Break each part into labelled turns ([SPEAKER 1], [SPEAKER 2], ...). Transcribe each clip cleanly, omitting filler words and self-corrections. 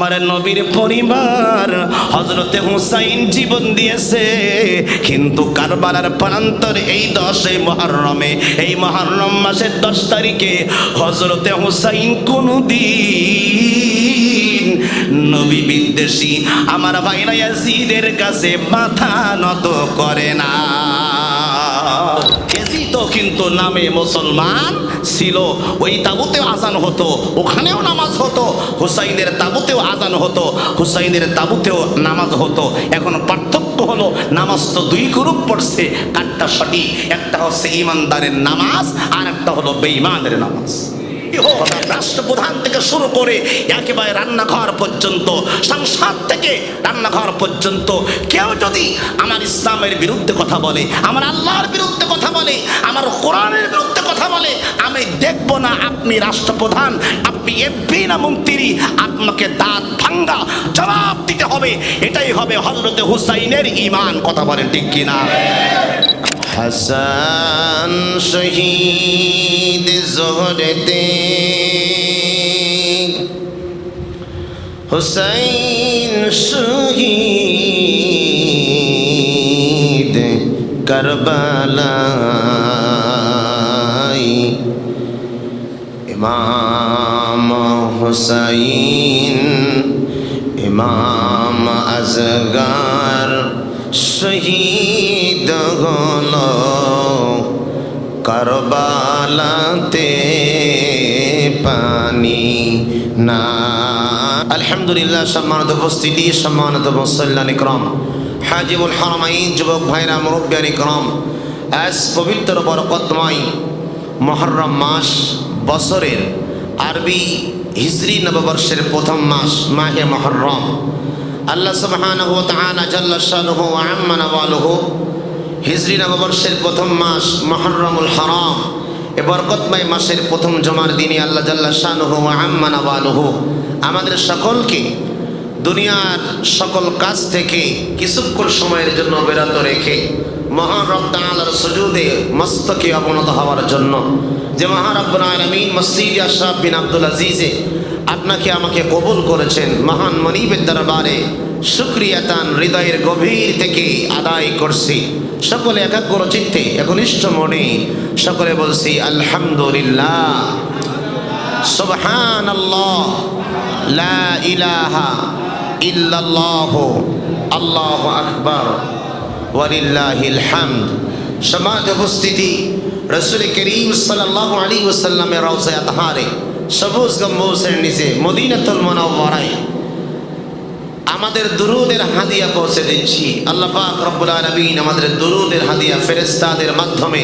[SPEAKER 1] আমার নবীর পরিবার হযরতে হুসাইন জীবন দিয়েছে, কিন্তু কারবালার প্রান্তরে এই 10 মুহররমে, এই মুহররম মাসের 10 তারিখে হযরতে হুসাইন কোনদিন নবী বিদ্বেষী আমার ভাইরা ইয়াজিদের কাছে মাথা নত করে না। তো কিন্তু নামে মুসলমান ছিল। ওই তাবুতেও আজান হতো, ওখানেও নামাজ হতো, হুসাইনের তাবুতেও আজান হতো, হুসাইনের তাবুতেও নামাজ হতো। এখন পার্থক্য হলো নামাজ তো 2 গ্রুপ পড়ছে, কারটা সঠিক? একটা হচ্ছে ইমানদারের নামাজ, আর একটা হলো বেঈমানের নামাজ। রাষ্ট্রপ্রধান থেকে শুরু করে একেবারে রান্নাঘর পর্যন্ত, সংসদ থেকে রান্নাঘর পর্যন্ত কেউ যদি আমার ইসলামের বিরুদ্ধে কথা বলে, আমার আল্লাহর বিরুদ্ধে কথা বলে, আমার কোরআনের বিরুদ্ধে কথা বলে, আমি দেখব না আপনি রাষ্ট্রপ্রধান, আপনি এমপি না মন্ত্রী, আপনাকে দাঁত ভাঙ্গা জবাব দিতে হবে। এটাই হবে হযরতে হুসাইনের ঈমান। কথা বলেন ঠিক কিনা? হাসান শহীদ জোহরেতে, হুসাইন শহীদ কারবালায়, ইমাম হুসাইন ইমাম আসগর শহীদ হলো কারবালাতে পানি না। আলহামদুলিল্লাহ। সম্মানিত উপস্থিতি, সম্মানিত মুসল্লিয়ান ইকরাম, হাজিবুল হারামাইন, যুবক ভাইরা, মুরব্বিয়ান ইকরাম, আজ পবিত্র বরকতময় মুহররম মাস, বছরের আরবি হিজরি নববর্ষের প্রথম মাস মাহে মুহররম। আল্লাহ সুবহানাহু ওয়া তাআলা জাল্লা শানুহু ওয়া আম্মা নাওয়ালুহু হিজরি নববর্ষের প্রথম মাস মুহররমুল হারাম, এ বরকতময় মাসের প্রথম জুমার দিনে আল্লাহ জাল্লা শানুহু ওয়া আম্মা নাওয়ালুহু আমাদের সকলকে দুনিয়ার সকল কাজ থেকে কিছুক্ষণ সময়ের জন্য বিরত রেখে মহান রব তাআলার সুজুদে মস্তকে অবনত হওয়ার জন্য, যে মহান রব্বুল আলামিন মসজিদ আশরাফ বিন আব্দুল আজিজে আপনাকে আমাকে কবুল করেছেন, মহান মনিবের দরবারে শুকরিয়া তান হৃদয়ের গভীর থেকে আদায় করছি। সকলে একাগ্র চিত্তে, একনিষ্ঠ মনে সকলে বলছি আলহামদুলিল্লাহ, সুবহানাল্লাহ, লা ইলাহা ইল্লাল্লাহ, আল্লাহু আকবার, ওয়ালিল্লাহিল হামদ। সমাজ উপস্থিতি, রাসূল করিম সাল্লাল্লাহু আলাইহি ওয়াসাল্লামের রওজা আতহারে সবুজ গম্বুজের নিচে মদিনাতুল মুনাওয়ারায় আমাদের দুরুদের হাদিয়া পৌঁছে দিচ্ছি। আল্লাহ পাক রব্বুল আলামিন আমাদের দুরুদের হাদিয়া ফেরেশতাদের মাধ্যমে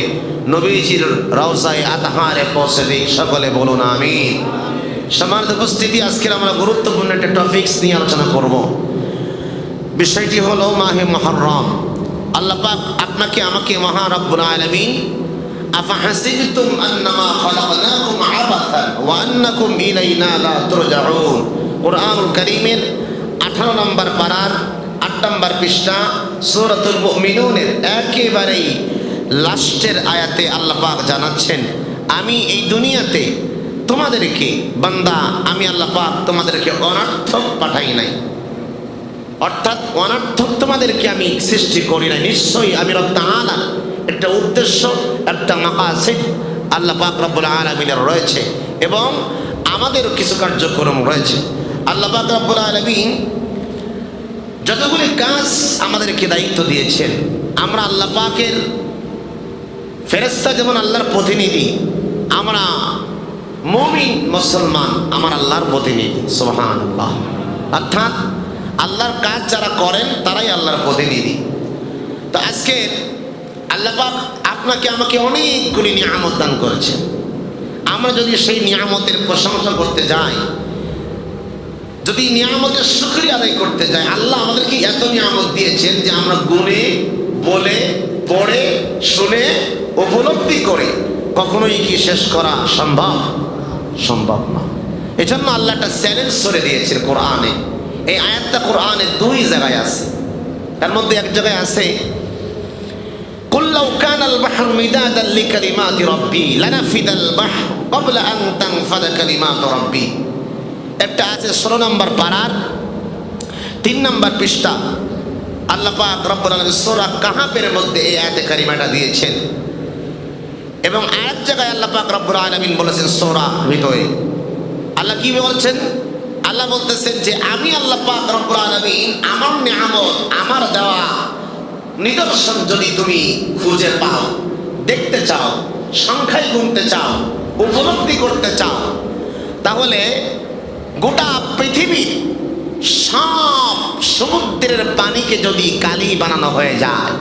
[SPEAKER 1] নবীজির রওজায়ে আতহারে পৌঁছে দিক। সকলে বলুন আমিন। সম্মানিত উপস্থিতি, আজকে আমরা গুরুত্বপূর্ণ একটা টপিকস নিয়ে আলোচনা করব। বিষয়টি হলো মাহে মুহররম। আল্লাহ পাক আপনাকে আমাকে মহান রব্বুল আলামিন আফাহাসিবতুম আন্নামা খালাকনাকুম আবাসান ওয়া আন্নাকুম ইলাইনা লা তুরজাউন, কুরআনুল কারীমের 18 নম্বর পারার 8 নম্বর পৃষ্ঠা সূরাতুল মুমিনুনের একেবারেই লাস্টের আয়াতে আল্লাহ পাক জানাচ্ছেন, আমি এই দুনিয়াতে তোমাদেরকে বান্দা, আমি আল্লাহ পাক তোমাদেরকে অনর্থক পাঠাই নাই, অর্থাৎ অনর্থক তোমাদেরকে আমি সৃষ্টি করি নাই। নিশ্চয়ই আমি রব তাআলা একটা উদ্দেশ্য, একটা মাকাসিদ আল্লাহ পাক রব্বুল আলামিনের রয়েছে এবং আমাদেরও কিছু কার্যক্রম রয়েছে। আল্লাহ পাক রব্বুল আলামিন যতগুলি কাজ আমাদেরকে দায়িত্ব দিয়েছেন, আমরা আল্লাহ পাকের ফেরেশতা যেমন আল্লাহর প্রতিনিধি, আমরা মুমিন মুসলমান আমার আল্লাহর প্রতিনিধি। সুবহানাল্লাহ। অর্থাৎ আল্লাহর কাজ যারা করেন তারাই আল্লাহর প্রতিনিধি। তো আজকে আল্লাহ পাক আপনাকে আমাকে অনেকগুলি নিয়ামত দান করেছেন। আমরা যদি সেই নিয়ামতের প্রশংসা করতে যাই, যদি নিয়ামতের শুকরিয়া আদায় করতে যাই, আল্লাহ আমাদেরকে এত নিয়ামত দিয়েছেন যে আমরা গুণে, বলে, পড়ে, শুনে, উপলব্ধি করে কখনোই কি শেষ করা সম্ভব? সম্ভব না। এজন্য আল্লাহ একটা চ্যালেঞ্জ করে দিয়েছেন কোরআনে। এই আয়াতটা কোরআনে 2 জায়গায় আছে। তার মধ্যে এক জায়গায় আছে, কুল লাউ কানাল বাহরু মিদাদান লিকালিমাতি রাব্বি লানাফিদাল বাহরু ক্বাবলা আন তানফাদা কালিমাতু রাব্বি। একটা আছে 16 নম্বর পারার 3 নম্বর পৃষ্ঠা। আল্লাহ পাক রব্বুল আলামিন সূরা কাহাফের মধ্যে এই আয়াতে কারিমাটা দিয়েছেন। এবং আরেক জায়গায় আল্লাহ পাক রব্বুল আলামিন বলেছেন সূরা ভিতরে আল্লাহ কি বলছেন? আল্লাহ বলতেছেন যে আমি আল্লাহ পাক রব্বুল আলামিন আমার নিয়ামত, আমার দেওয়া নিদর্শন যদি তুমি খুঁজে পাও, দেখতে চাও, সংখ্যায় গুনতে চাও, উপলব্ধি করতে চাও, তাহলে গোটা পৃথিবীর সব সমুদ্রের পানিকে যদি কালি বানানো হয়ে যায়,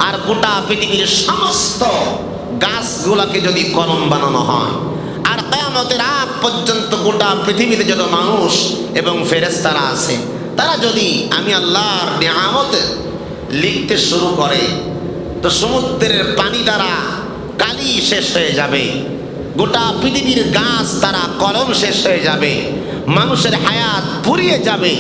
[SPEAKER 1] আর গোটা পৃথিবীর সমস্ত গাছগুলাকে যদি কলম বানানো হয়, আর কিয়ামতের আগ পর্যন্ত গোটা পৃথিবীতে যত মানুষ এবং ফেরেশতারা আছে তারা যদি আমি আল্লাহর নিয়ামত লিখতে শুরু করে, তো সমুদ্রের পানি দ্বারা কালি শেষ হয়ে যাবে, গোটা পৃথিবীর গাছ দ্বারা কলম শেষ হয়ে যাবে, মানুষের হায়াত ফুরিয়ে যাবে।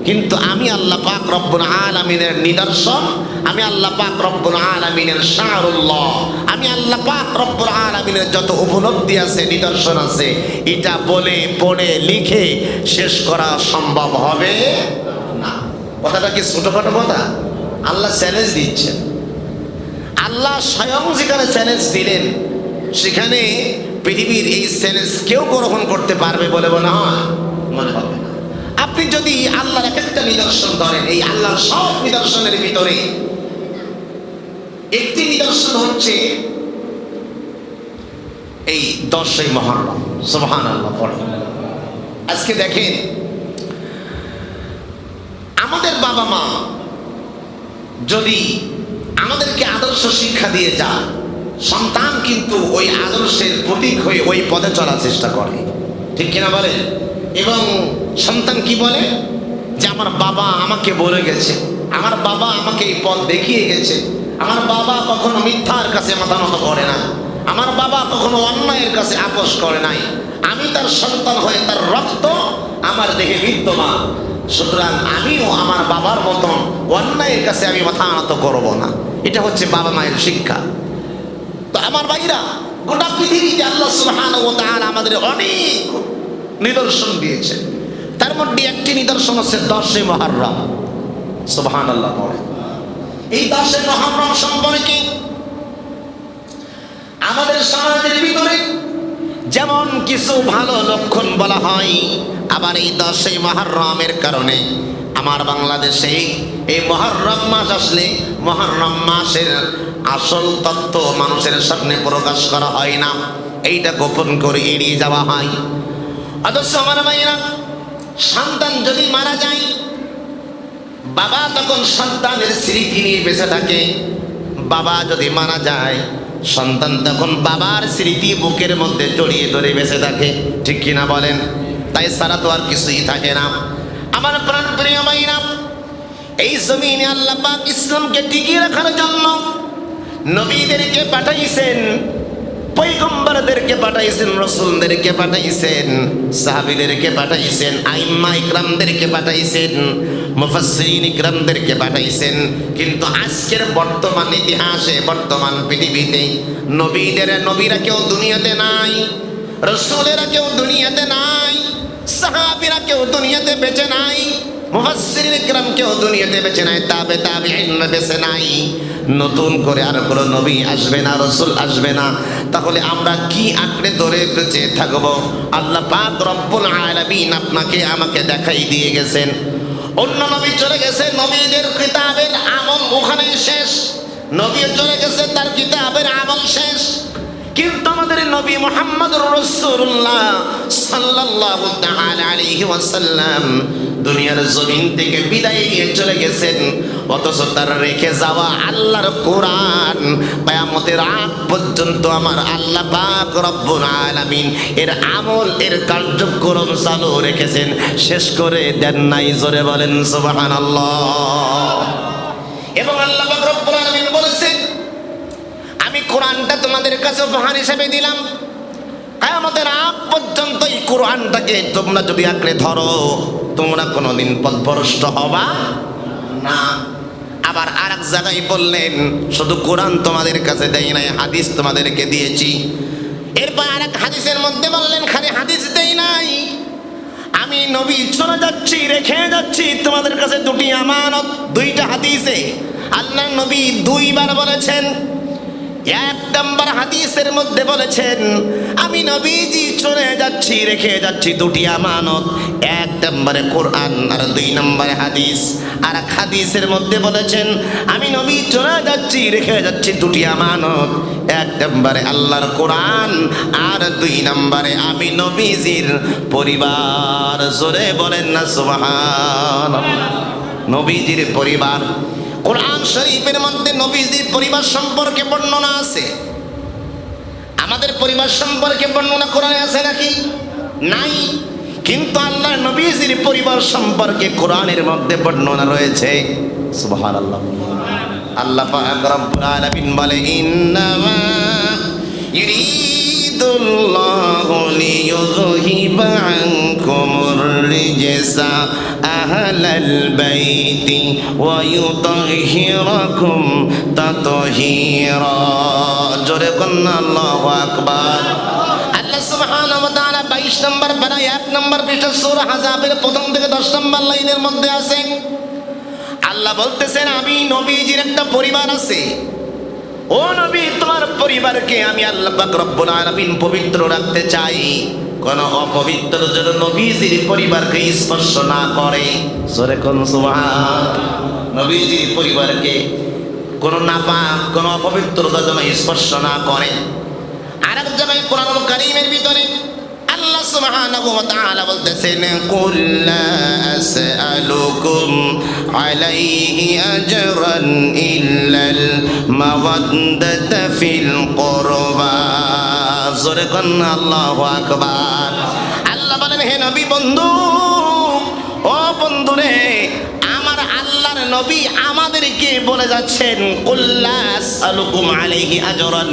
[SPEAKER 1] কিন্তু আমি আল্লাহ পাক রব্বুল আলামিনের নিদর্শন, আমি আল্লাহ পাক রব্বুল আলামিনের শাআরুল্লাহ, আমি আল্লাহ পাক রব্বুল আলামিনের যত উপলব্ধি আছে, নিদর্শন আছে, এটা বলে পড়ে লিখে শেষ করা সম্ভব হবে না। কথাটা কি ছোটখাটো কথা? আল্লাহ চ্যালেঞ্জ দিচ্ছেন। আল্লাহ স্বয়ং যেখানে চ্যালেঞ্জ দিলেন, সেখানে পৃথিবীর এই চ্যালেঞ্জ কেউ গ্রহণ করতে পারবে বলে মনে হয় মনে হবে না। আপনি যদি আল্লাহর এক একটা নিদর্শন ধরেন, এই আল্লাহর সব নিদর্শনের ভিতরে একটি নিদর্শন হচ্ছে এই 10ই মুহররম। সুবহানাল্লাহ পড়েন। আজকে দেখেন, আমাদের বাবা মা যদি আমাদেরকে আদর্শ শিক্ষা দিয়ে যায়, সন্তান কিন্তু ওই আদর্শের প্রতীক হয়ে ওই পথে চলার চেষ্টা করে, ঠিক কিনা বলেন? এবং সন্তান কি বলে যে আমার বাবা আমাকে বলে গেছে, আমার বাবা আমাকে এই পথ দেখিয়ে গেছে, আমার বাবা কখনো মিথ্যার কাছে মাথা নত করে না, আমার বাবা কখনো অন্যায়ের কাছে আপোষ করে নাই, আমি তার সন্তান হয়ে তার রক্ত আমার দেহে বিদ্যমান, সুতরাং আমিও আমার বাবার মতন অন্যায়ের কাছে আমি মাথা নত করব না। এটা হচ্ছে বাবা মায়ের শিক্ষা। তো আমার ভাইরা, গোটা পৃথিবীতে আল্লাহ সুবহানাহু ওয়া তাআলা আমাদের অনেক নিদর্শন দিয়েছে। তার মধ্যে একটি নিদর্শন হচ্ছে 10ই মুহররম। সুবহানাল্লাহ। এই 10ই মুহররম সম্পর্কে আমাদের সমাজের ভিতরে যেমন কিছু ভালো লক্ষণ বলা হয়, আবার এই 10ই মুহররমের কারণে আমার বাংলাদেশে এই মুহররম মাস আসলে মুহররম মাসের আসল তত্ত্ব মানুষের সামনে প্রকাশ করা হয় না, এইটা গোপন করে এড়িয়ে যাওয়া হয়। অথচ আমার ভাইরা, সন্তান যদি মারা যায়, বাবা তখন সন্তানের স্মৃতি নিয়ে বেঁচে থাকে। বাবা যদি মারা যায়, সন্তান তখন বাবার স্মৃতি বুকের মধ্যে জড়িয়ে ধরে বেঁচে থাকে, ঠিক কিনা বলেন? তাই ছাড়া তো আর কিছুই থাকে না। আমার প্রাণ প্রিয় ভাইরা, এই জমিনে আল্লাহ পাক ইসলামকে টিকিয়ে রাখার জন্য নবীদেরকে পাঠাইছেন, পয়গম্বরদেরকে পাঠাইছেন, রাসূলদেরকে পাঠাইছেন, সাহাবীদেরকে পাঠাইছেন, আইম্মা ইকরামদেরকে পাঠাইছেন, মুফাসসিরিন ইকরামদেরকে পাঠাইছেন। কিন্তু আজকের বর্তমান ইতিহাসে, বর্তমান পৃথিবীতে নবীরা কেউ দুনিয়াতে নাই, রাসূলেরা কেউ দুনিয়াতে নাই, সাহাবীরা কেউ দুনিয়াতে বেঁচে নাই, মুফাসসিরিন ইকরাম কেউ দুনিয়াতে বেঁচে নাই, তাবেঈন বেঁচে নাই। নতুন করে আর কোনো নবী আসবে না, রাসূল আসবে না। তাহলে আমরা কি আঁকড়ে ধরে বেঁচে থাকব? আল্লাহ পাক রব্বুল আলামিন আপনাকে আমাকে দেখাই দিয়ে গেছেন। অন্য নবী চলে গেছে, নবীদের কিতাবের আমল ওখানেই শেষ, নবী চলে গেছে, তার কিতাবের আমল শেষ। কিন্তু আমাদের নবী মুহাম্মদুর রাসূলুল্লাহ সাল্লাল্লাহু তাআলা আলাইহি ওয়াসাল্লাম দুনিয়ার জমিন থেকে বিদায় নিয়ে চলে গেছেন, অথচ তার রেখে যাওয়া আল্লাহর কোরআন কিয়ামতের আগ পর্যন্ত আমার আল্লাহ পাক রব্বুল আলামিন এর আমল, এর কার্যক্রম চালু রেখেছেন, শেষ করে দেন নাই। জোরে বলেন সুবহানাল্লাহ। এবং আল্লাহ পাক রব্বুল আলামিন বলেছেন, আমি কোরআনটা তোমাদের কাছে উপহার হিসেবে দিলাম, কিয়ামতের আগ পর্যন্ত এই কোরআনটাকে তোমরা যদি আঁকড়ে ধরো, তোমরা কোনোদিন পথভ্রষ্ট হবা না। আবার আরেক জায়গায় বললেন, শুধু কোরআন তোমাদের কাছে দেই নাই, হাদিস তোমাদেরকে দিয়েছি। এরপর আরেক হাদিসের মধ্যে বললেন, খালি হাদিস দেই নাই, আমি নবী চলে যাচ্ছি, রেখে যাচ্ছি তোমাদের কাছে দুটি আমানত। দুইটা হাদিসে আল্লাহ নবী দুইবার বলেছেন। এক নম্বর হাদিসের মধ্যে বলেছেন আমি নবীজি চলে যাচ্ছি, রেখে যাচ্ছি দুটি আমানত। এক নম্বরে কোরআন, আর দুই নম্বরে হাদিস। আর এক হাদিসের মধ্যে বলেছেন আমি নবী চলে যাচ্ছি, রেখে যাচ্ছি দুটি আমানত। এক নম্বরে আল্লাহর কোরআন, আর দুই নম্বরে আমি নবীজির পরিবার। জোরে বলেন না সুবহানাল্লাহ। নবীজির পরিবার। কোরআন শরীফের মধ্যে নবীজির পরিবার সম্পর্কে বর্ণনা আছে। আমাদের পরিবার সম্পর্কে বর্ণনা কোরআনে আছে নাকি? নাই। কিন্তু আল্লাহ নবীজির পরিবার সম্পর্কে কোরআনের মধ্যে বর্ণনা রয়েছে। সুবহানাল্লাহ। আল্লাহ পাক রব্বুল আলামিন বলে ইন্নামা ইউরিদুল্লাহু লিইয়ুযহিবা আনকুমুর রিজসা আহলাল বাইতি ওয়া ইউতাহহিরাকুম তাতহীরা। জোরে কন্না আল্লাহু আকবার। আল্লাহ সুবহানাহু ওয়া তাআলা 22 নম্বর পারা 1 নম্বর পৃষ্ঠা সূরা আহজাবের প্রথম থেকে 10 নম্বর লাইনের মধ্যে আছে। আল্লাহ বলতেছেন আমি নবীজির একটা পরিবার আছে। ও নবী, তোমার পরিবারকে আমি আল্লাহ পাক রব্বুল আলামিন পবিত্র রাখতে চাই। কোন অপবিত্র যেন নবীজির পরিবারকে স্পর্শ না করে। জোরে কোন সুবহান। নবীজির পরিবারকে কোন নাপাক, কোন অপবিত্রতা যেন স্পর্শ না করে। আরেক জায়গায় কোরআনুল কারীমের ভিতরে আল্লাহ সুবহানাহু ওয়া তাআলা বলতেছেন কুল লা আসআলুকুম আলাইহি আজরান ইল্লাল মাওয়াদ্দাতা ফিল কুরবা। জোরে কোন আল্লাহু আকবার। আল্লাহ বলেন হে নবী বন্ধু, ও বন্ধু রে, আমার আল্লাহর নবী আমাদেরকে বলে যাচ্ছেন কুল লা আসআলুকুম আলাইহি আজরান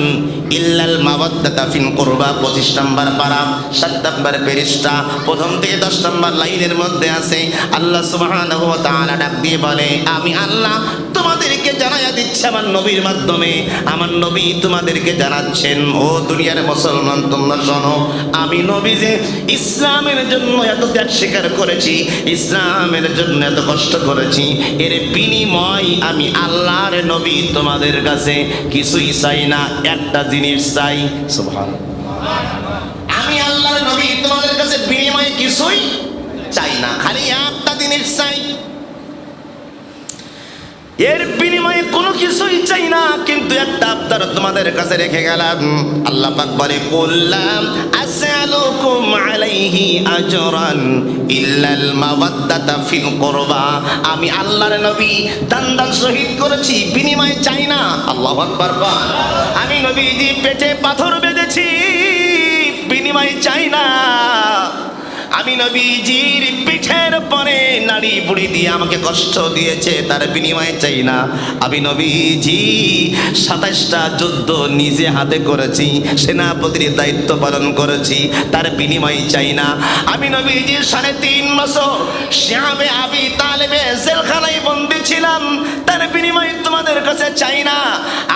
[SPEAKER 1] ইল্লাল মাওয়াদ্দাতা ফিল কুরবা। 25 নম্বর পারা 7 নম্বর পৃষ্ঠা প্রথম থেকে 10 নম্বর লাইনের মধ্যে আছে। আল্লাহ সুবহানাহু ওয়া তাআলা ডাক দিয়ে বলে আমি আল্লাহ তোমাদেরকে জানাইয়া দিচ্ছি আমার নবীর মাধ্যমে। আমার নবী তোমাদেরকে জানাচ্ছেন ও দুনিয়ার মুসলমান তোমরা শোনো, আমি নবী যে ইসলামের জন্য এত ত্যাগ স্বীকার করেছি, ইসলামের জন্য এত কষ্ট করেছি, এর বিনিময় আমি আল্লাহর নবী তোমাদের কাছে কিছুই চাই না, একটা জিনিস চাই। সুবহানাল্লাহ। আমি আল্লাহর নবী তোমাদের কাছে বিনিময়ে কিছুই চাই না, খালি একটা জিনিস চাই। এর বিনিময়ে কোনো কিছুই চাই না, কিন্তু একটা আবদার তোমাদের কাছে রেখে গেলাম। আল্লাহ পাক বলে কুল্লাম আসআলুকুম আলাইহি আজরান ইল্লাল মাওয়াদ্দাতা ফিল কুরবা। আমি আল্লাহর নবী দান শহীদ করেছি, বিনিময়ে চাই না। আল্লাহু আকবার। আমি নবীজি পেটে পাথর বেঁধেছি, বিনিময়ে চাই না। আমি নবীজির পিঠের পরে নাড়ি বুড়ি দিয়ে আমাকে কষ্ট দিয়েছে, তার বিনিময়ে চাই না। আমি নবীজি 27টা যুদ্ধ নিজে হাতে করেছি, সেনাপতির দায়িত্ব পালন করেছি, তার বিনিময়ে চাই না। আমি নবীজি 3.5 বছর শামে আবি তালেবে জেলখানায় বন্দী ছিলাম, তার বিনিময়ে তোমাদের কাছে চাই না।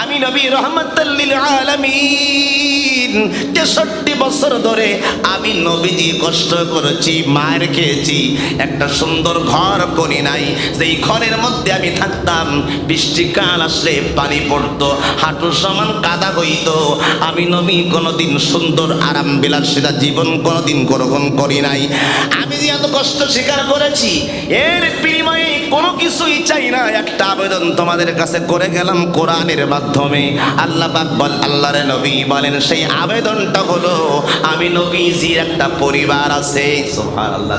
[SPEAKER 1] আমি নবী রহমাতুল লিল আলামিন 63 বছর ধরে আমি নবীজি কষ্ট করেছি, মার খেয়েছি, একটা সুন্দর ঘর করি নাই। যেই ঘরের মধ্যে আমি থাকতাম বৃষ্টিকাল আসলে পানি পড়তো, হাঁটু সমান কাদা হইতো। আমি নবী কোনোদিন সুন্দর আরাম বিলাসিতা জীবন কোনোদিন গ্রহণ করি নাই। আমি যে এত কষ্ট স্বীকার করেছি, এর বিনিময়ে কোনো কিছুই চাই না। একটা আবেদন তোমাদের কাছে করে গেলাম কোরআনের মাধ্যমে। আল্লাহ পাক বল, আল্লাহর নবী বলেন সেই আবেদনটা হলো আমি নবীজির একটা পরিবার আছে। সুবহানাল্লাহ।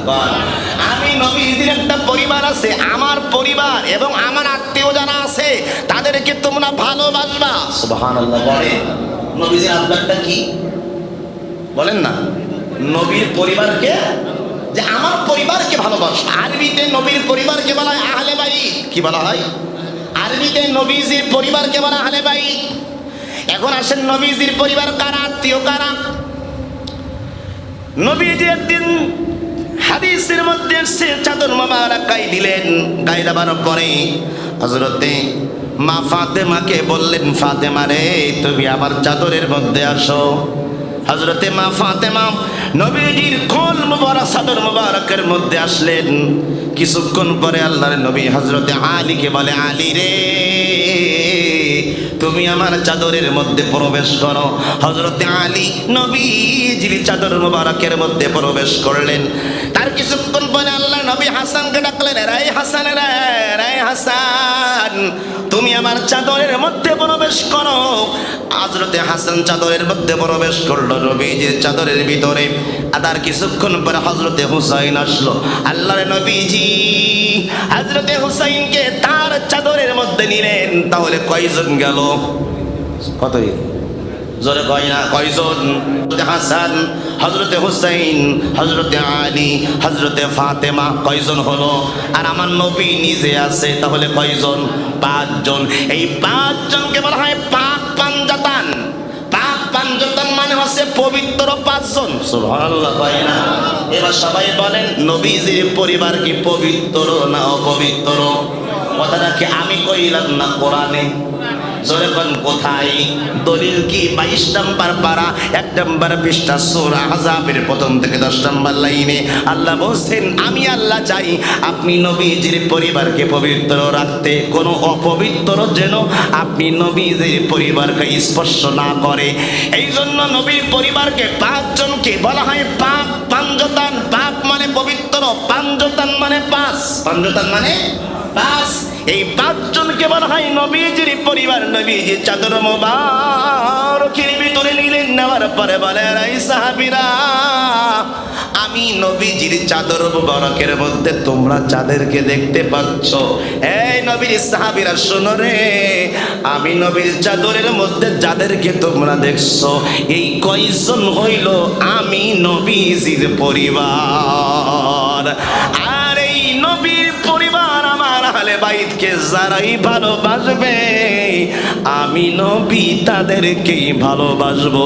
[SPEAKER 1] আমি নবীজির একটা পরিবার আছে, আমার পরিবার এবং আমার আত্মীয় যারা আছে তাদেরকে তোমরা ভালোবাসবা। সুবহানাল্লাহ। বলে নবীজির আব্বাটা কি বলেন না, নবীর পরিবারকে, যে আমার পরিবারকে ভালোবাসো। আরবিতে নবীর পরিবারকে বলা হয় আহলে বাইত। কি বলা হয়? আরবিতে নবীজির পরিবারকে বলা আহলে বাইত। এখন আসেন নবীজির পরিবার কারা, আত্মীয় কারা? নবীজি একদিন হাদিসের মধ্যে সে চাদর মোবারক গায়ে দিলেন, গায়ে দেবার পরে হযরতে মা ফাতেমাকে বললেন, ফাতেমা রে তুমি আমার চাদরের মধ্যে আসো। হযরতে মা ফাতেমা নবীজির কোল মুবারক চাদর মুবারকের মধ্যে আসলেন। কিছুক্ষণ পরে আল্লাহর নবী হযরতে আলীকে বলে, আলী রে, তুমি আমার চাদরের মধ্যে প্রবেশ করো। হযরতে আলী নবীজির চাদর মুবারকের মধ্যে প্রবেশ করলেন। তার কিছুক্ষণ পরে আল্লাহ নবী হাসানকে ডাকলেন, রে হাসান, রে হাসান, তুমি আমার চাদরের মধ্যে প্রবেশ করো। হযরতে হাসান চাদরের মধ্যে প্রবেশ করলো, নবীজির চাদরের ভিতরে। আর কিছুক্ষণ পরে হযরতে হুসাইন আসলো। আল্লাহর নবীজি হযরতে হুসাইনকে তার চাদরের মধ্যে নিলেন। তাহলে কয়জন গেল? কতই? জোরে কয় না, কয়জন? হাসান, হযরতে হুসাইন, হযরতে আলী, হযরতে ফাতেমা, কয়জন হলো? আর আমার নবী নিজে আছে, তাহলে কয়জন? 5 জন। এই 5 জনকে বলা হয় পাক পাঞ্জাতান। পাক পাঞ্জাতান মানে হচ্ছে পবিত্র 5 জন। সুবহানাল্লাহ, কয় না? এবার সবাই বলেন, নবীজির পরিবার কি পবিত্র না অপবিত্র? কথাটা কি আমি কইলাম না কোরআনে? জোরে কোন কোথায়? দলিল কি? 22 নম্বর পারা 1 নম্বর পৃষ্ঠা সূরা আহজাবের প্রথম থেকে 10 নম্বর লাইনে আল্লাহ বলছেন, আমি আল্লাহ চাই আপনি নবীজির পরিবারকে পবিত্র রাখতে, কোনো অপবিত্র যেন আপনি নবীজির পরিবারকে স্পর্শ না করে। এই জন্য নবীর পরিবারকে 5 জনকে বলা হয় পাক পাঞ্জতান। পাক মানে পবিত্র, পাঞ্জতান মানে 5। পাঞ্জতান মানে 5। এই 5 জনকে বলা হয় নবীজির পরিবার। নবীজির চাদর মোবারকের ভিতরে নিলেন। নেওয়ার পরে বলে, এই সাহাবীরা, আমি নবীজির চাদর মোবারকের মধ্যে তোমরা যাদেরকে দেখতে পাচ্ছ, এই নবীর সাহাবীরা শোনো রে, আমি নবীর চাদরের মধ্যে যাদেরকে তোমরা দেখছো, এই কয়জন হইল আমি নবীজির পরিবার। আর এই নবীর পরিবার আমার আহলে বাইতকে যারাই ভালোবাসবে, আমি নবী তাদেরকেই ভালোবাসবো।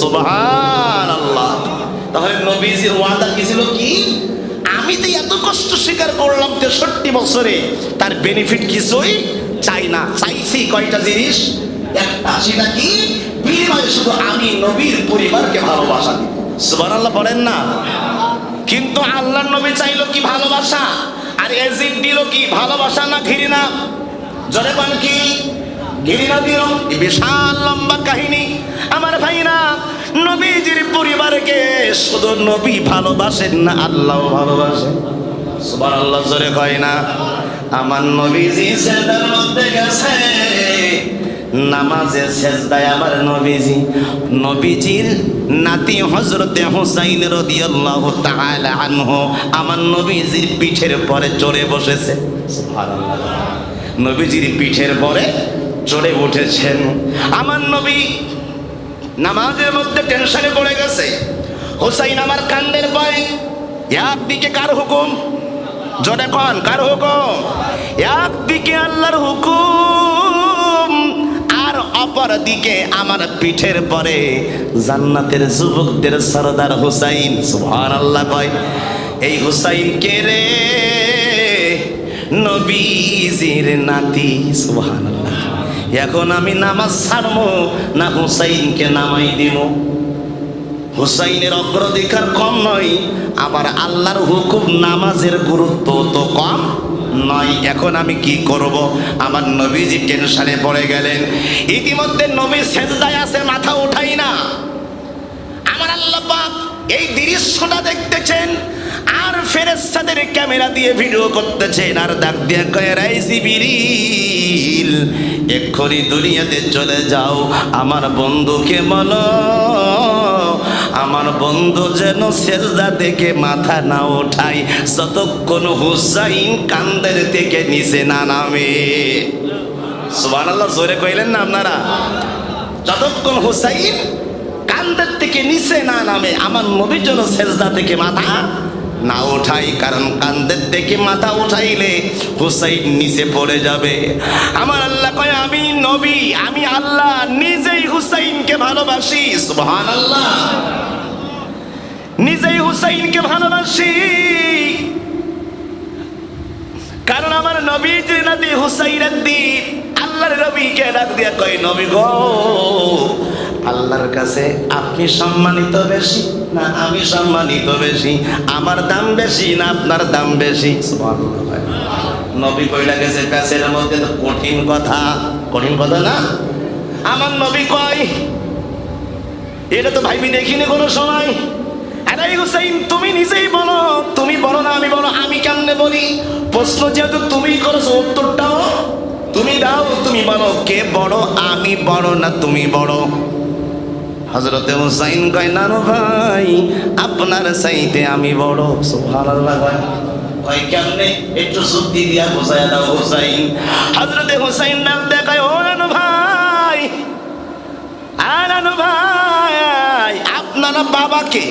[SPEAKER 1] সুবহানাল্লাহ। তাহলে নবীজির ওয়াদা কি ছিল? কি? আমি তো এত কষ্ট স্বীকার করলাম 63 বছরে, তার বেনিফিট কিছুই চাই না। চাইছি কয়টা জিনিস? একটা, সেটা কি? বিনিময়ে শুধু আমি নবীর পরিবারকে ভালোবাসা দিব। সুবহানাল্লাহ বলেন না? কিন্তু আল্লাহর নবী চাইলো কি? ভালোবাসা। আর এজিদ দিল কি? ভালোবাসা না ঘৃণা? জোরে বল, কি? ঘৃণা দিল। বিশাল লম্বা কাহিনী। আমার ভাইরা, নবীজির পরিবারকে শুধু নবী ভালোবাসেন না, আল্লাহ ভালোবাসেন। সুবহানাল্লাহ, জোরে কয় না? আমার নবীজি সেজদার মধ্যে গেছে, নামাজে সেজদায় আমার নবীজির নাতি হযরতে হুসাইন রাদিয়াল্লাহু তাআলা আনহু আমার নবীজির পিঠের পরে চড়ে বসেছে। সুবহানাল্লাহ, নবীজির পিঠের পরে চড়ে উঠেছেন। আমার নবী নামাজের মধ্যে টেনশনে পড়ে গেছে। হুসাইন আমার কান্দের পরে। একদিকে কার হুকুম? জোরে কোন, কার হুকুম? একদিকে আল্লাহর হুকুম, আর অপর দিকে আমার পিঠের পরে জান্নাতের যুবকদের সরদার হুসাইন। সুবহানাল্লাহ কয়। এই হুসাইন কে রে? নবীজির নাতি। সুবহানাল্লাহ। এখন আমি নামাজ ছাড়বো না হুসাইনকে নামাই দিব? হুসাইনের অগ্রাধিকার কম নয়, আবার আল্লাহর হুকুম নামাজের গুরুত্ব তো কম নয়। এখন আমি কি করব? আমার নবীজি টেনশনে পড়ে গেলেন। ইতিমধ্যে নবী সেজদায় আছে, মাথা উঠাই না। আমার আল্লাহ পাক এই দৃশ্যটা দেখতেছেন, আর ফেরেশতাদের ক্যামেরা দিয়ে ভিডিও করতেছেন, আর ডাক দিয়ে কয়, রে জিবরিল, এক্ষুনি দুনিয়াতে চলে যাও, আমার বন্ধুকে বলো আমার বন্ধু যেন সেজদা থেকে মাথা না ওঠায় যতক্ষণ হুসাইন কান্দের থেকে নিচে না নামে। সুবহানাল্লাহ, জোরে কইলেন না আপনারা? যতক্ষণ হুসাইন কান্দের থেকে নিচে না নামে আমার নবী যেন সেজদা থেকে মাথা না ওঠাই, কারণ কান্দের থেকে মাথা উঠাইলে হুসাইন নিচে পড়ে যাবে। আমার আল্লাহ কয়, আমি নবী, আমি আল্লাহ নিজেই হুসাইনকে ভালোবাসি। সুবহানাল্লাহ, নিজেই হুসাইনকে ভালোবাসি, কারণ আমার নবীজি নাতি হুসাইনের দিন। আল্লাহর নবীকে ডাক দিয়া কয়, নবী গো, আল্লাহর কাছে আপনি সম্মানিত বেশি না আমি সম্মানিত বেশি? আমার দাম বেশি না আপনার দাম বেশি? সুবহানাল্লাহ। নবী কইলা গেছে কাছের মধ্যে তো কঠিন কথা না? আমার নবী কয় এটা তো ভাইবি দেখিনি কোনো সময়। আরে হুসাইন তুমি নিজেই বলো, তুমি বলো না আমি বলো? আমি কেমনে বলি? প্রশ্ন যেহেতু তুমি করেছো উত্তরটাও তুমি দাও, তুমি বলো কে বড়, আমি বড় না তুমি বড়? হযরতে হুসাইন কয় নানু ভাই আপনার চাইতে আমি বড়। সুবহানাল্লাহ। কয় কেমনে? একটু যুক্তি দিয়া বোঝায় দাও হুসাইন। হযরতে হুসাইন নাম দেখায়, ও নানু ভাই, নানু ভাই আপনার বাবাকে?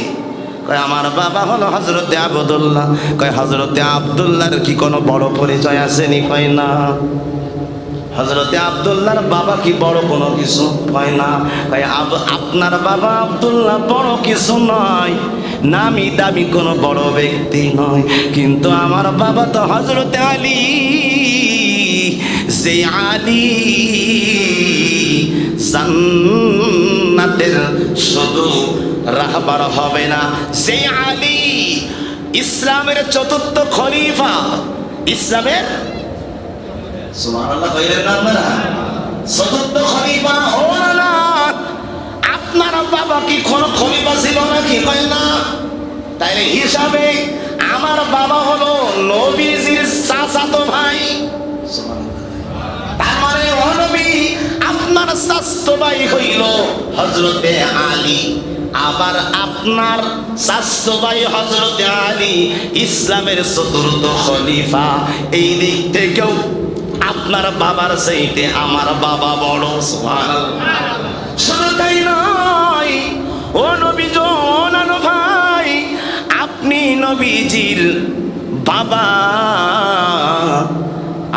[SPEAKER 1] কয় আমার বাবা হলো হযরতে আব্দুল্লাহ। কয় হযরতে আব্দুল্লাহর কি কোনো বড় পরিচয় আসেনি? কয় না। হযরতে আব্দুল্লাহর বাবা কি বড় কোনো কিছু? কয় না। কয় আপনার বাবা আব্দুল্লাহ বড় কিছু নয়, নামি দামি কোনো বড় ব্যক্তি নয়, কিন্তু আমার বাবা তো হযরতে আলী। যে আলী জান্নাতের শুধু রাহবার হবে না, যে আলী ইসলামের চতুর্থ খলিফা, ইসলামের সুবহানাল্লাহ কইলেন না আপনারা? চতুর্থ খলিফা হন না। আপনার বাবা কি কোন খলিফা ছিল নাকি? কয় না। তাইলে হিসাবে আমার বাবা হলো নবীজির চাচাতো ভাই। তার মানে ও নবী আপনার চাচাতো ভাই হইল হযরতে আলী, আবার আপনার চাচাতো ভাই হযরতে আলী ইসলামের চতুর্থ খলিফা। এই দিক থেকেও আপনার বাবার চাইতে আমার বাবা বড়। সুবহানাল্লাহ। শুধু তাই নয়, ও নবী নানু ভাই আপনি নবীজির বাবা,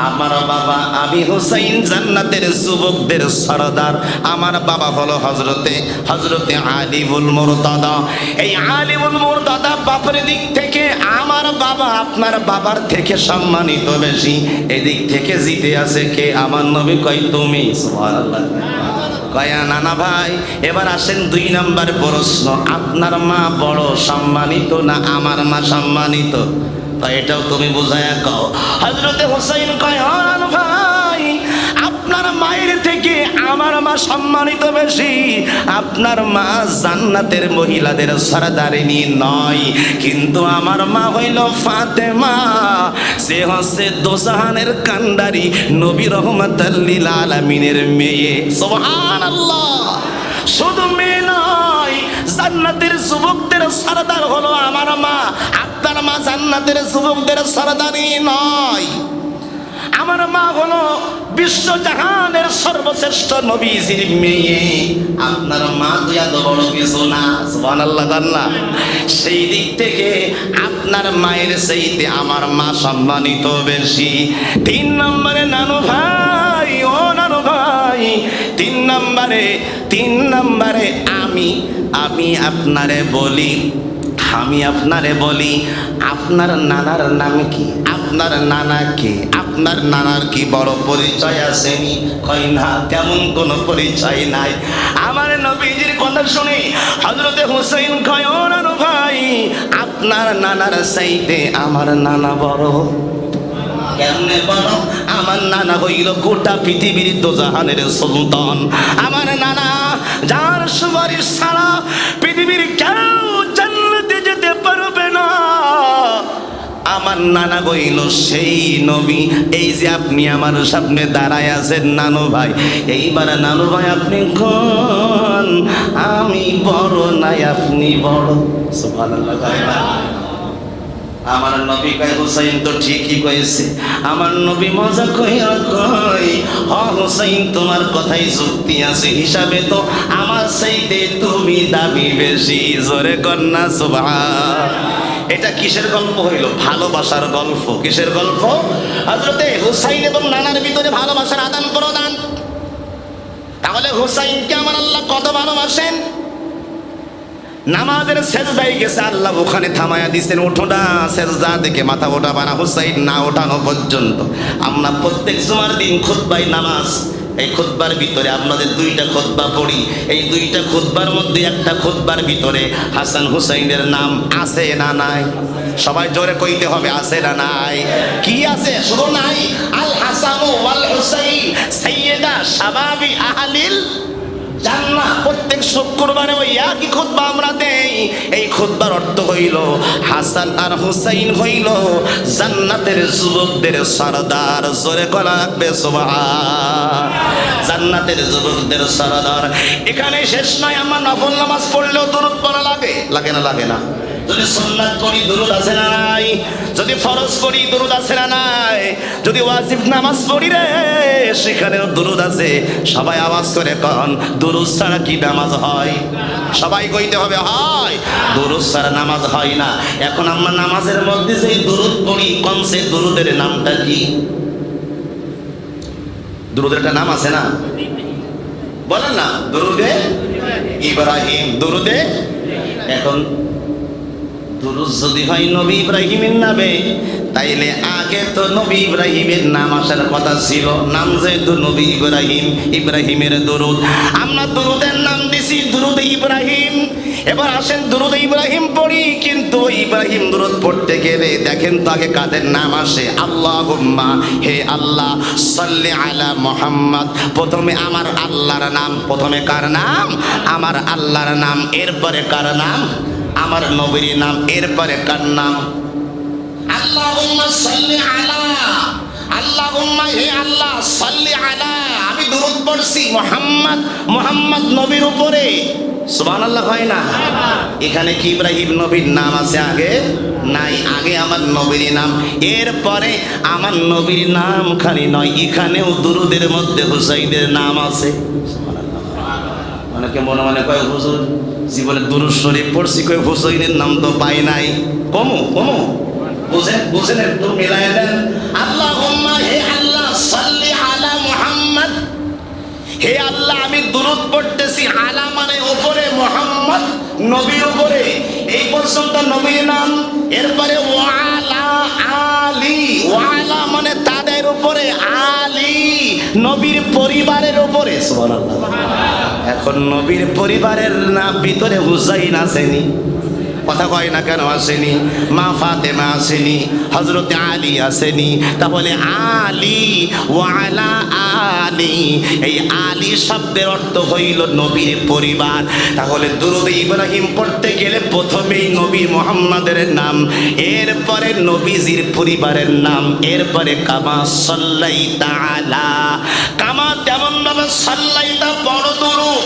[SPEAKER 1] আমার বাবা আমি হুসাইন জান্নাতের যুবকদের সরদার। আমার বাবা হলো হযরতে আলীউল মুরতাদা। এই আলীউল মুরতাদা বাপের দিক থেকে আমার বাবা আপনার বাবার থেকে সম্মানিত বেশি। এদিক থেকে জিতে আছে কে? আমার নবী। কয় তুমি। সুবহানাল্লাহ। কয় নানা ভাই এবার আসেন 2 নাম্বার প্রশ্ন, আপনার মা বড় সম্মানিত না আমার মা সম্মানিত? এটাও তুমি বুঝায়া কও। হযরতে হুসাইন কয় নানু ভাই আপনার মায়ের থেকে আমার মা সম্মানিত বেশি। আপনার মা জান্নাতের মহিলাদের সরদারিনী নয়, কিন্তু আমার মা হইল ফাতেমা, সে হচ্ছে দোজাহানের কান্ডারি নবী রহমাতুল লিল আলামিনের মেয়ে। সুবহানাল্লাহ। শুধু মেয়ে নয়, জান্নাতের যুবকদের সরদার হলো আমার মা। আপনার মা জান্নাতের যুবকদের সরদারি নয়। আমার মা হলো বিশ্বজাহানের সর্বশ্রেষ্ঠ নবীজির মেয়ে। আপনার মা তো এত বড় কিছু না। সুবহানাল্লাহ। আল্লাহ সেই দিক থেকে আপনার মায়ের চাইতে আমার মা সম্মানিত বেশি। 3 নম্বরে নানু ভাই, ও নানু ভাই 3 নম্বরে আমি আপনারে বলি, আপনার নানার নাম কি? আপনার নানা কে? আপনার নানার কি বড় পরিচয় আসেনি? কই না, তেমন কোনো পরিচয় নাই। আমার নবীজির কথা শুনে হযরতে হুসাইন কয় ও নানু ভাই আপনার নানার চাইতে আমার নানা বড়। কেমনে বড়? আমার নানা হইল গোটা পৃথিবীর দোজাহানের সুলতান। আমার নানা যার সুপারিশ ছাড়া পৃথিবীর কেউ জান্নাতে যেতে পারবে না। আমার নানা হইল সেই নবী। এই যে আপনি আমার সামনে দাঁড়ায় আছেন নানু ভাই, এইবার নানু ভাই আপনি কোন? আমি বড় নাই আপনি বড়। সুবহানাল্লাহ। আমার নবী কয় হুসাইন তো ঠিকই কয়েছে। আমার নবী মজা কইয়া কয় হুসাইন তোমার কথাই যুক্তি আছে, হিসাবে তো আমার চাইতে তুমি দাবি বেশি। জোরে কন্যা সুবহান। এটা কিসের গল্প হইল? ভালোবাসার গল্প। কিসের গল্প? হযরতে হুসাইন এবং নানার ভিতরে ভালোবাসার আদান প্রদান। তাহলে হুসাইনকে আমার আল্লাহ কত ভালোবাসেন? নামাজের সেজদায় গেছে, আল্লাহ ওখানে থামায়া দিয়েছেন, ওঠো না সেজদা থেকে মাথা ওঠাবা না হুসাইন না ওঠানো পর্যন্ত। আমরা প্রত্যেক জুমার দিন খুতবায় নামাজ এই খুতবার ভিতরে আপনাদের দুইটা খুতবা পড়ি, এই দুইটা খুতবার মধ্যে একটা খুতবার ভিতরে হাসান হুসাইনের নাম আছে না নাই? সবাই জোরে কইতে হবে, আছে না নাই? কি আছে? শুধু নাই, আল হাসান ওয়াল হুসাইন সাইয়্যিদা শাবাবি আহলিল জান্নাহ। প্রত্যেক শুক্রবারে ওই একই খুতবা আমরা দেই। এই খুতবার অর্থ হইল হাসান আর হুসাইন হইল জান্নাতের যুবকদের সরদার। জোরে করা লাগবে সুবহান। জান্নাতের যুবকদের সরদার। এখানে শেষ নয়, আমার নফল নামাজ পড়লেও দরুদ পড়া লাগে, লাগে না? লাগে না? যদি সুন্নাত পড়ি দরুদ আছে না নাই? যদি ফরজ পড়ি দরুদ আছে না নাই? যদি ওয়াজিব নামাজ পড়ি রে সেখানেও দরুদ আছে। সবাই আওয়াজ করে কন, দরুদ ছাড়া কি নামাজ হয়? সবাই কইতে হবে হয়। দরুদ ছাড়া নামাজ হয় না। এখন আমরা নামাজের মধ্যে যে দরুদ পড়ি, কোন সে দরুদের নামটা কি? দরুদের একটা নাম আছে না? বলেন না, দরুদে ইব্রাহিম, দরুদে। এখন দুরূদ যদি হয় নবী ইব্রাহিমের নামে, তাইলে আগে তো নবী ইব্রাহিমের নাম আসার কথা ছিল। নাম যেহেতু নবী ইব্রাহিম, ইব্রাহিমের দুরূদ, আমরা দুরূদের নাম দিছি দুরূদে ইব্রাহিম। এবার আসেন দুরূদে ইব্রাহিম পড়ি, কিন্তু ইব্রাহিম দুরূদ পড়তে গেলে দেখেন তো আগে কাদের নাম আসে? আল্লাহুম্মা, হে আল্লাহ, সাল্লি আলা মুহাম্মদ। প্রথমে আমার আল্লাহর নাম। প্রথমে কার নাম? আমার আল্লাহর নাম। এরপরে কার নাম? আমার নবীর নাম। এরপরে কার নাম? আল্লাহুম্মা সাল্লি আলা, আল্লাহুম্মা, হে আল্লাহ, সাল্লি আলা, আমি দুরূদ পড়ছি মুহাম্মদ, মুহাম্মদ নবীর উপরে। সুবহানাল্লাহ হয় না? এখানে কি ইব্রাহিম নবীর নাম আছে আগে? নাই, আগে আমার নবীর নাম। এরপরে আমার নবীর নাম খালি নয়, এখানেও দুরূদের মধ্যে হুসাইনের নাম আছে। অনেকে মনে মনে কয় হুজুর জীবনে দুরূদ শরীফ পড়ছি, কয় হুসাইনের নাম তো পাই নাই। কমু কমু বুঝেন, বুঝেন, একটু মিলাই দেন। আল্লাহুম্মা, হে আল্লাহ, সাল্লি আলা মুহাম্মদ, হে আল্লাহ আমি দুরূদ পড়তেছি। আলা মানে উপরে, মুহাম্মদ নবীর উপরে। এই পর্যন্ত নবীর নাম। এরপরে ওয়ালা আলী, ওয়ালা মানে তাদের উপরে, আলী নবীর পরিবারের উপরে। সুবহানাল্লাহ। এখন নবীর পরিবারের নাম ভিতরে হুসাইন আসেনি? কথা কয় না কেন আসেনি? মা ফাতেমা আসেনি? হযরতে আলী আসেনি? তাহলে আলী, ওয়ালা আলী, এই আলী শব্দের অর্থ হইল নবীর পরিবার। তাহলে দুরূদে ইব্রাহিম পড়তে গেলে প্রথমেই নবী মুহাম্মাদের নাম, এরপরে নবীজির পরিবারের নাম, এরপরে কামা সাল্লাইতা আলা, কামা তেমন ভাবে সাল্লাইতা বড় দুরূদ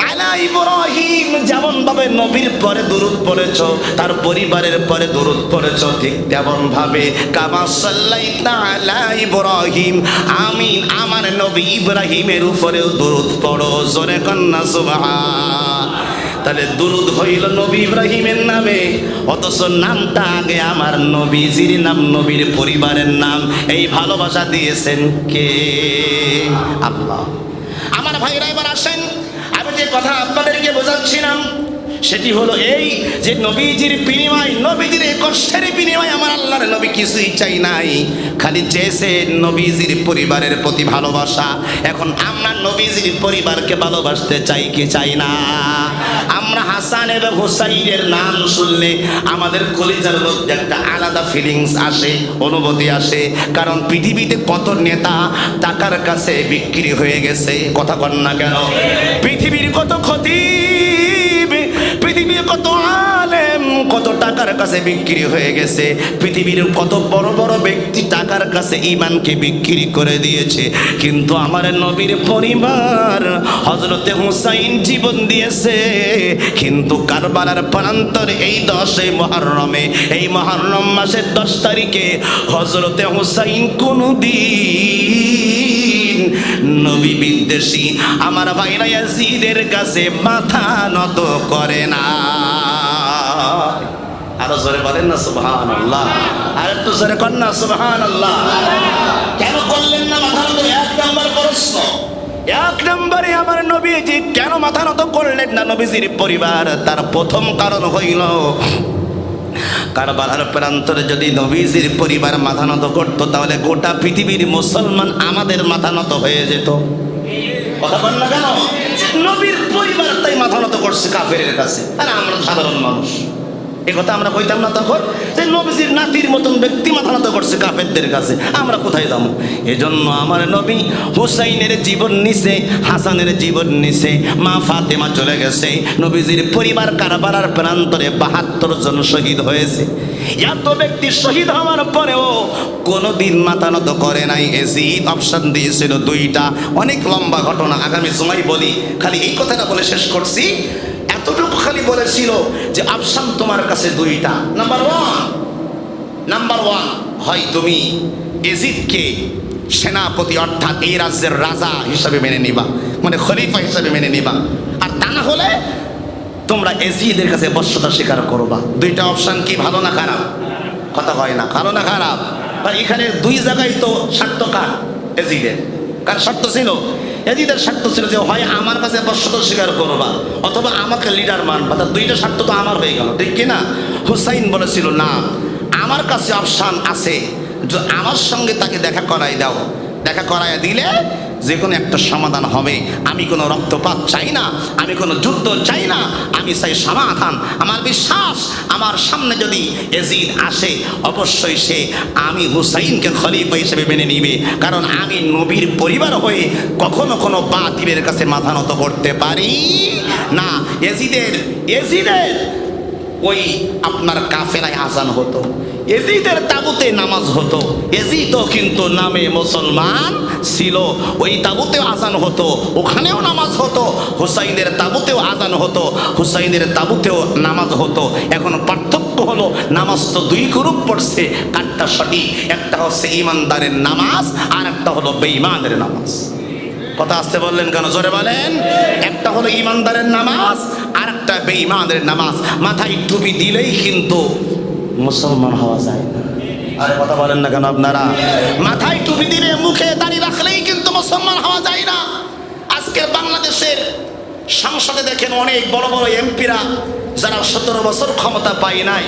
[SPEAKER 1] আলা ইব্রাহিম, যেমন ভাবে নবীর পরে দুরূদ পড়েছো, তার পরিবারের পরে দুরূদ পড়েছো, ঠিক তেমন ভাবে কামা সাল্লাইতা আলা ইব্রাহিম, আমি আমার নবী ইব্রাহিমের উপরেও দুরূদ পড়ো। জোরে কন্না সুবহান। তাহলে দুরূদ হইল নবী ইব্রাহিমের নামে, অথচ নামটা আগে আমার নবীজির নাম, নবীর পরিবারের নাম। এই ভালোবাসা দিয়েছেন কে? আল্লাহ। আমার ভাইরা এবার আসেন, আমি যে কথা আপনাদেরকে বোঝাচ্ছিলাম সেটি হলো এই যে নবীজির বিনিময়, নবীজির এই কষ্টের বিনিময় আমার আল্লাহর নবী কিছুই চাই নাই, খালি চেয়েছে নবীজির পরিবারের প্রতি ভালোবাসা। এখন আমরা নবীজির পরিবারকে ভালোবাসতে চাই কি চাই না? আমরা হাসান এবং হুসাইনের নাম শুনলে আমাদের কলিজার মধ্যে একটা আলাদা ফিলিংস আসে, অনুভূতি আসে। কারণ পৃথিবীতে কত নেতা টাকার কাছে বিক্রি হয়ে গেছে, কথা কন না কেন? পৃথিবীর কত ক্ষতি, পৃথিবীর কত আলেম কত টাকার কাছে বিক্রি হয়ে গেছে। পৃথিবীর কত বড় বড় ব্যক্তি টাকার কাছে ঈমানকে বিক্রি করে দিয়েছে। কিন্তু আমার নবীর পরিবার, হযরতে হুসাইন জীবন দিয়েছে, কিন্তু কারবালার প্রান্তরে এই 10 মুহররমে, এই মুহররম মাসের 10 তারিখে হযরতে হুসাইন কোনদিন নবী বিদ্বেষী আমার ভাইরা ইয়াজিদের কাছে মাথা নত করে না। আরো জোরে বলেন না সুবহানাল্লাহ, আর একটু জোরে কর না সুবহানাল্লাহ। কেন করলেন না মাথা নত? এক নম্বর প্রশ্ন, এক নম্বরে আমার নবীজি কেন মাথা নত করলেন না নবীজির পরিবার? তার প্রথম কারণ হইল কারবালার প্রান্তরে যদি নবীজির পরিবার মাথা নত করতো, তাহলে গোটা পৃথিবীর মুসলমান আমাদের মাথা নত হয়ে যেত। কথা বল না কেন? নবীর পরিবার তাই মাথা নত করছে কাফেরের কাছে, আর আমরা সাধারণ মানুষ। এ কথা আমরা কইতাম না তখন, যে নবীজির নাতির মতন ব্যক্তি মাথা নত করছে কাফেরদের কাছে, আমরা কোথায় যাবো? এজন্য আমার নবী হুসাইনের জীবন নিছে, হাসানের জীবন নিছে, মা ফাতেমা চলে গেছে। নবীজির পরিবার কারবালার প্রান্তরে ৭২ জন শহীদ হয়েছে। এত ব্যক্তি শহীদ হওয়ার পরেও কোনোদিন মাথা নত করে নাই। এজিদ অপশন দিয়েছিল দুইটা, অনেক লম্বা ঘটনা, আগামী সময় বলি, খালি এই কথাটা বলে শেষ করছি। এতটুকু খালি বলেছিল যে অপশন তোমার কাছে দুইটা। নাম্বার ওয়ান, হয় তুমি এজিদকে সেনাপতি অর্থাৎ এই রাজ্যের রাজা হিসাবে মেনে নিবা, মানে খলিফা হিসাবে মেনে নিবা, আর তা না হলে তোমরা এজিদের কাছে বশ্যতা স্বীকার করবা। দুইটা অপশন কি ভালো না খারাপ? কথা হয় না, ভালো না খারাপ? আর এখানে দুই জায়গায় তো স্বার্থ কার? এজিদের। কার স্বার্থ ছিল? এজিদের স্বার্থ ছিল যে হয় আমার কাছে বশ্যতা স্বীকার করবা অথবা আমাকে লিডার মানবা। তা দুইটা স্বার্থ তো আমার হয়ে গেল, ঠিক কিনা? হুসাইন বলেছিল না, আমার কাছে অপশন আছে, যে আমার সঙ্গে তাকে দেখা করাই দাও, দেখা করাই দিলে যে কোনো একটা সমাধান হবে। আমি কোনো রক্তপাত চাই না, আমি কোনো যুদ্ধ চাই না, আমি চাই সমাধান। আমার বিশ্বাস আমার সামনে যদি এজিদ আসে অবশ্যই সে আমি হুসাইনকে খলিফা হিসেবে মেনে নিবে, কারণ আমি নবীর পরিবার হয়ে কখনো কোনো বাতিলের কাছে মাথা নত করতে পারি না। এজিদের ওই আপনার কাফেলায় আজান হতো, এজিদের তাবুতে নামাজ হতো। এজিদও কিন্তু নামে মুসলমান ছিল, ওই তাবুতেও আজান হতো, ওখানেও নামাজ হতো। হুসাইনের তাবুতেও আজান হতো, হুসাইনের তাবুতেও নামাজ হতো। এখন পার্থক্য হলো নামাজ তো দুই গ্রুপ পড়ছে, কারটা সঠিক? একটা হচ্ছে ইমানদারের নামাজ, আর একটা হলো বেঈমানের নামাজ। কথা আসতে বললেন কেন? জোরে বলেন। একটা হলো ইমানদারের নামাজ, আর একটা বেঈমানের নামাজ। মাথায় টুপি দিলেই কিন্তু মুসলমান হওয়া যায় না। আরে কথা বলেন না কেন আপনারা? মাথায় টুপি দিলে, মুখে দাড়ি রাখলেই কিন্তু মুসলমান হওয়া যায় না। আজকে বাংলাদেশের সংসদে দেখেন অনেক বড় বড় এমপিরা যারা 17 বছর ক্ষমতা পায় নাই,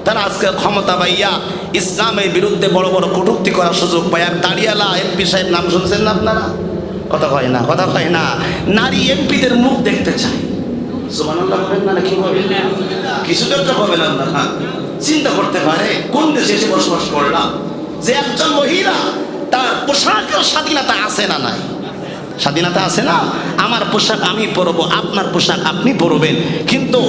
[SPEAKER 1] তারা আজকে ক্ষমতা পাইয়া ইসলামের বিরুদ্ধে বড় বড় কটূক্তি করার সুযোগ পায়। আর দাঁড়িয়ালা এমপি সাহেব নাম শুনছেন না আপনারা? কথা হয় না, কথা হয় না। নারী এমপিদের মুখ দেখতে চায়। সুবহানাল্লাহ বলেন না, কি বলেন? কিছুদের তো হবে না। আপনারা চিন্তা করতে পারে কোন দেশে এসে বসবাস করলাম, যে একজন মহিলা তার পোশাকের স্বাধীনতা আছে না নাই? স্বাধীনতা আছে না? আমার পোশাক আমি পরবো, আপনার পোশাক আপনি পরবেন, কিন্তু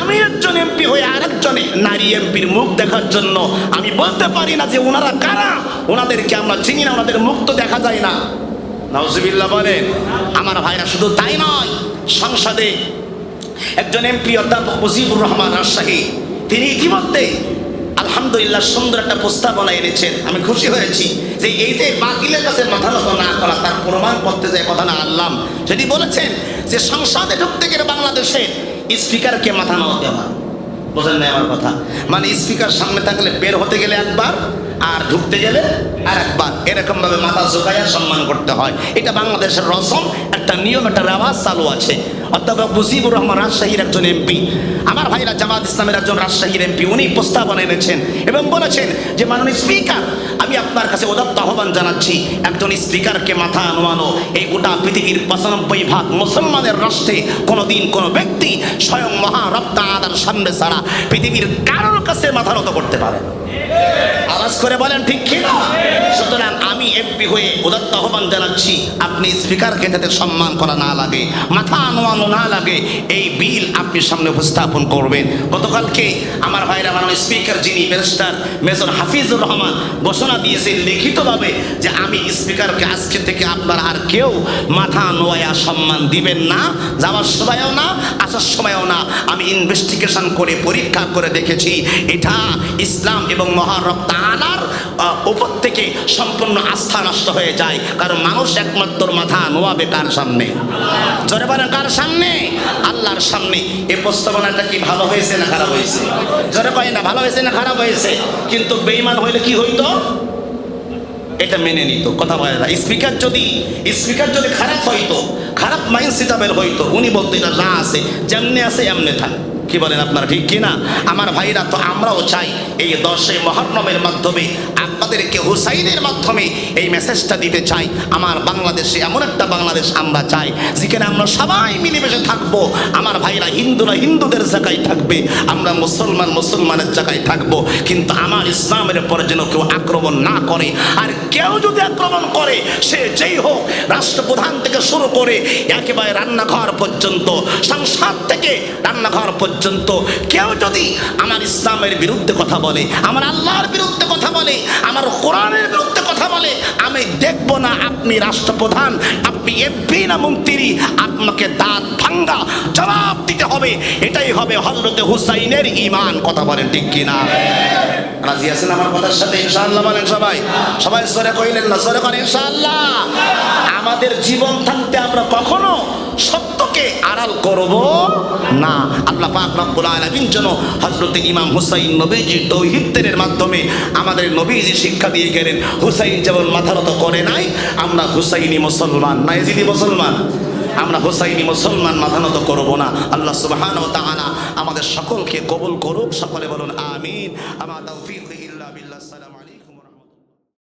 [SPEAKER 1] আমি একজন এমপি হয়ে আরেকজনে নারী এমপির মুখ দেখার জন্য আমি বলতে পারি না যে ওনারা কারা, ওনাদেরকে আমরা চিনি না, ওনাদের মুখ তো দেখা যায় না। নাউজুবিল্লাহ বলেন। আমার ভাইরা শুধু তাই নয়, সংসদে একজন এমপি অধ্যাপক মুজিবুর রহমান রাজশাহী, তিনি ইতিমধ্যে আলহামদুলিল্লাহ সুন্দর একটা প্রস্তাবনা এনেছেন। আমি খুশি হয়েছি যে এই যে বাতিলের কাছে মাথা নত না করা, তার প্রমাণ করতে যে কথা না আনলাম, সেটি বলেছেন যে সংসদে ঢুকতে গেলে বাংলাদেশে স্পিকারকে মাথা নত দেওয়া। বোঝেন না আমার কথা? মানে স্পিকার সামনে থাকলে বের হতে গেলে একবার, আর ঢুকতে গেলে আর একবার, এরকম ভাবে মাথা ঝুঁকাইয়া সম্মান করতে হয়। এটা বাংলাদেশের রসম, একটা নিয়ম, একটা রেওয়াজ চালু আছে। অধ্যাপক মুজিবুর রহমান রাজশাহীর একজন এমপি, আমার ভাইরা জামাত ইসলামের একজন রাজশাহীর এমপি, উনি প্রস্তাবনা এনেছেন এবং বলেছেন যে মাননীয় স্পিকার, আমি আপনার কাছে উদাত্ত আহ্বান জানাচ্ছি, একজন স্পিকারকে মাথা নোয়ানো। এই গোটা পৃথিবীর 95% মুসলমানের রাষ্ট্রে কোনোদিন কোনো ব্যক্তি স্বয়ং মহারব তাআলার সামনে ছাড়া পৃথিবীর কারোর কাছে মাথা নত করতে পারে না। আওয়াজ করে বলেন ঠিক কিনা? সুতরাং আমি এমপি হয়ে উদাত্ত আহ্বান জানাচ্ছি, আপনি স্পিকারকে যাতে সম্মান করা না লাগে, মাথা নোয়ানো না লাগে, এই বিল আপনি সামনে উপস্থাপন করবেন। গতকালকে আমার ভাইরা মাননীয় স্পিকার যিনি ব্যারিস্টার মেজর হাফিজুর রহমান ঘোষণা দিয়েছেন লিখিতভাবে যে আমি স্পিকারকে আজকে থেকে আপনার আর কেউ মাথা নোয়া সম্মান দিবেন না, যাওয়ার সময়ও না, আসার সময়ও না। আমি ইনভেস্টিগেশন করে পরীক্ষা করে দেখেছি, এটা ইসলাম এবং মহারব তাআলার উপর থেকে সম্পূর্ণ আস্থা নষ্ট হয়ে যায়। কারণ মানুষ একমাত্র মাথা নোয়াবে কার সামনে? জোরে বলেন, কার সামনে? আল্লাহর সামনে। এই প্রস্তাবনাটা কি ভালো হয়েছে না খারাপ হয়েছে? জোরে কয় না, ভালো হয়েছে না খারাপ হয়েছে? কিন্তু বেঈমান হইলে কি হইতো? এটা মেনে নিত। কথা বলে না। স্পিকার যদি খারাপ হইতো, খারাপ মাইন্ড সেটাবেল হইতো, উনি বলতো এটা যা আছে যেমনি আছে এমনি থাক। কি বলেন আপনারা, ঠিক কিনা? আমার ভাইরা, তো আমরাও চাই এই 10 মুহররমের মাধ্যমে আপনাদের তোমাদেরকে হুসাইনের মাধ্যমে এই মেসেজটা দিতে চাই। আমার বাংলাদেশে এমন একটা বাংলাদেশ আমরা চাই যেখানে আমরা সবাই মিলেমিশে থাকবো। আমার ভাইরা হিন্দুরা হিন্দুদের জায়গায় থাকবে, আমরা মুসলমান মুসলমানের জায়গায় থাকবো, কিন্তু আমার ইসলামের পরে যেন কেউ আক্রমণ না করে। আর কেউ যদি আক্রমণ করে, সে যেই হোক, রাষ্ট্রপ্রধান থেকে শুরু করে একেবারে রান্নাঘর পর্যন্ত, সংসদ থেকে রান্নাঘর পর্যন্ত, কেউ যদি আমার ইসলামের বিরুদ্ধে কথা বলে, আমার আল্লাহর বিরুদ্ধে কথা বলে, আমার কোরআনের বিরুদ্ধে কথা বলে, আমি দেখব না আপনি রাষ্ট্রপ্রধান, আপনি এমপি না মন্ত্রী, আপনাকে দাঁত ভাঙ্গা জবাব দিতে হবে। এটাই হবে হযরতে হুসাইনের ঈমান। কথা বলেন ঠিক কিনা? রাজি আছেন আমার কথার সাথে? ইনশাআল্লাহ বলেন সবাই। সবাই জোরে কইলেন না? জোরে করেন ইনশাআল্লাহ। আমাদের জীবন থাকতে আমরা কখনো সত্যকে আড়াল করব না। আল্লাহ পাক রব্বুল আলামিন যেন হযরতে ইমাম হুসাইন নবীজি তৌহিদের মাধ্যমে আমাদের নবীজি শিক্ষা দিয়ে গেলেন। হুসাইন যেমন মাথা নত করে নাই, আমরা হুসাইনি মুসলমান না ইয়াজিদি মুসলমান, আমরা হুসাইনি মুসলমান মাথা নত করব না। আল্লাহ সুবহানাহু ওয়া তাআলা আমাদের সকলকে কবুল করুক। সকলে বলুন আমিন। আমার তৌফিক